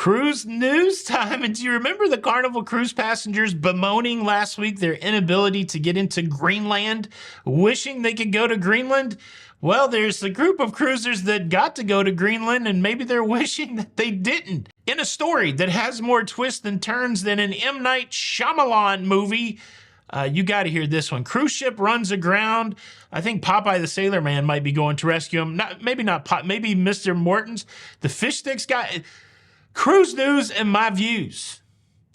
Cruise news time. And do you remember the Carnival cruise passengers bemoaning last week their inability to get into Greenland, wishing they could go to Greenland? Well, there's a group of cruisers that got to go to Greenland, and maybe they're wishing that they didn't. In a story that has more twists and turns than an M. Night Shyamalan movie, you got to hear this one. Cruise ship runs aground. I think Popeye the Sailor Man might be going to rescue him. Maybe Mr. Morton's. The fish sticks guy. Cruise news and my views.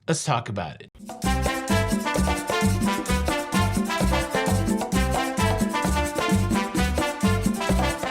Let's talk about it.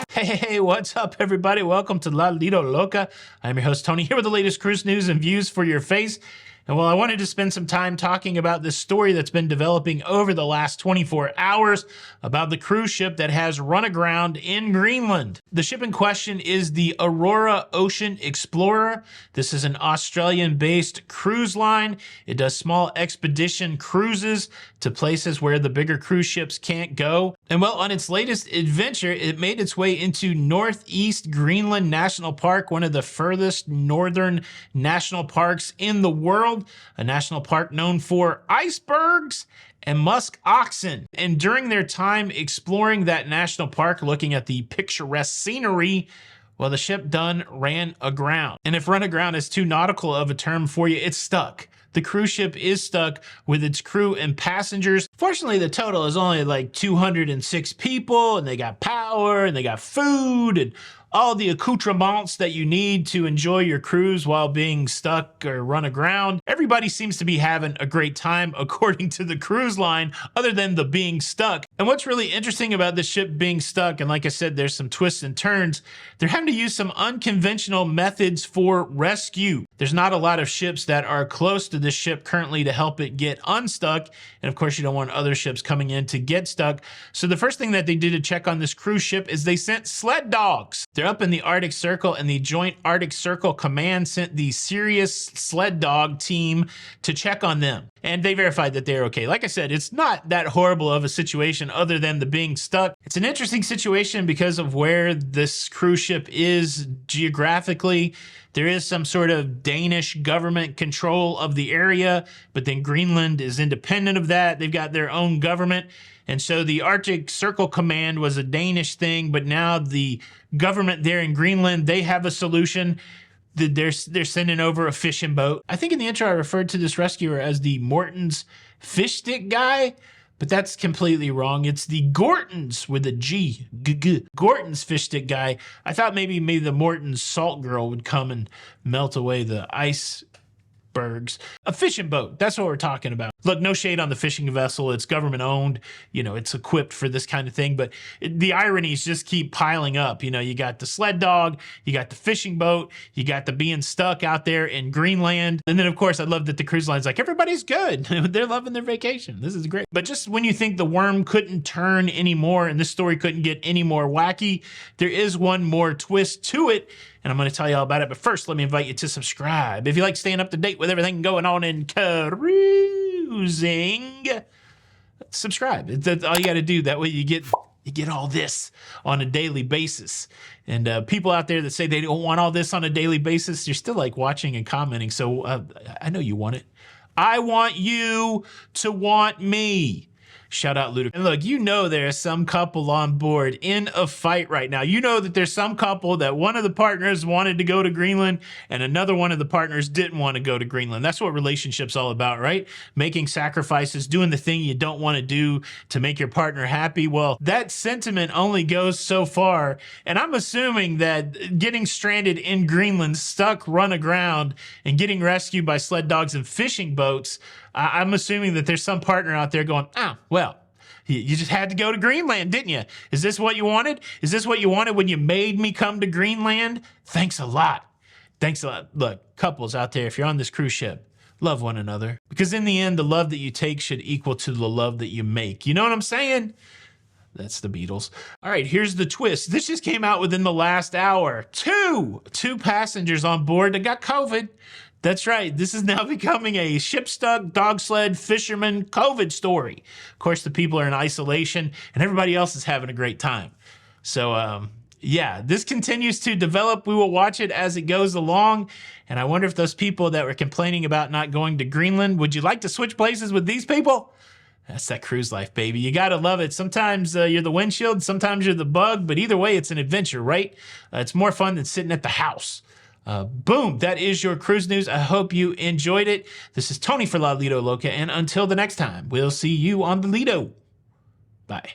Hey, what's up, everybody? Welcome to La Lido Loca. I'm your host, Tony, here with the latest cruise news and views for your face. And well, I wanted to spend some time talking about this story that's been developing over the last 24 hours about the cruise ship that has run aground in Greenland. The ship in question is the Aurora Ocean Explorer. This is an Australian-based cruise line. It does small expedition cruises to places where the bigger cruise ships can't go. And well, on its latest adventure, it made its way into Northeast Greenland National Park, one of the furthest northern national parks in the world. A national park known for icebergs and musk oxen. And during their time exploring that national park, looking at the picturesque scenery, well, the ship done ran aground. And if run aground is too nautical of a term for you, it's stuck. The cruise ship is stuck with its crew and passengers. Fortunately, the total is only like 206 people, and they got power, and they got food, and all the accoutrements that you need to enjoy your cruise while being stuck or run aground. Everybody seems to be having a great time according to the cruise line, other than the being stuck. And what's really interesting about the ship being stuck, and like I said, there's some twists and turns, they're having to use some unconventional methods for rescue. There's not a lot of ships that are close to this ship currently to help it get unstuck. And of course, you don't want other ships coming in to get stuck. So the first thing that they did to check on this cruise ship is they sent sled dogs. They're up in the Arctic Circle, and the Joint Arctic Circle Command sent the Serious Sled Dog team to check on them. And they verified that they're okay. Like I said, it's not that horrible of a situation other than the being stuck. It's an interesting situation because of where this cruise ship is geographically. There is some sort of Danish government control of the area, but then Greenland is independent of that. They've got their own government. And so the Arctic Circle Command was a Danish thing, but now the government there in Greenland, they have a solution. They're sending over a fishing boat. I think in the intro I referred to this rescuer as the Morton's fish stick guy, but that's completely wrong. It's the Gorton's with a G. Gorton's fish stick guy. I thought maybe the Morton's salt girl would come and melt away the icebergs. A fishing boat, that's what we're talking about. Look, no shade on the fishing vessel. It's government owned. You know, it's equipped for this kind of thing, but the ironies just keep piling up. You know, you got the sled dog, you got the fishing boat, you got the being stuck out there in Greenland. And then of course, I love that the cruise line's like, everybody's good. They're loving their vacation. This is great. But just when you think the worm couldn't turn anymore and this story couldn't get any more wacky, there is one more twist to it. And I'm going to tell you all about it. But first, let me invite you to subscribe. If you like staying up to date with everything going on in cruising, subscribe. That's all you got to do. That way you get all this on a daily basis. And people out there that say they don't want all this on a daily basis, you're still like watching and commenting. So I know you want it. I want you to want me. Shout out Luda. And look, you know there's some couple on board in a fight right now. You know that there's some couple that one of the partners wanted to go to Greenland and another one of the partners didn't want to go to Greenland. That's what relationships all about, right? Making sacrifices, doing the thing you don't want to do to make your partner happy. Well, that sentiment only goes so far. And I'm assuming that getting stranded in Greenland, stuck, run aground, and getting rescued by sled dogs and fishing boats, I'm assuming that there's some partner out there going, well, you just had to go to Greenland, didn't you? Is this what you wanted? Is this what you wanted when you made me come to Greenland? Thanks a lot. Thanks a lot. Look, couples out there, if you're on this cruise ship, love one another. Because in the end, the love that you take should equal to the love that you make. You know what I'm saying? That's the Beatles. All right, here's the twist. This just came out within the last hour. Two passengers on board that got COVID. That's right. This is now becoming a ship-stuck, dog sled, fisherman COVID story. Of course, the people are in isolation, and everybody else is having a great time. So yeah, this continues to develop. We will watch it as it goes along. And I wonder if those people that were complaining about not going to Greenland, would you like to switch places with these people? That's that cruise life, baby. You got to love it. Sometimes you're the windshield, sometimes you're the bug, but either way, it's an adventure, right? It's more fun than sitting at the house. Boom, that is your cruise news. I hope you enjoyed it. This is Tony for La Lido Loca, and until the next time, we'll see you on the Lido. Bye.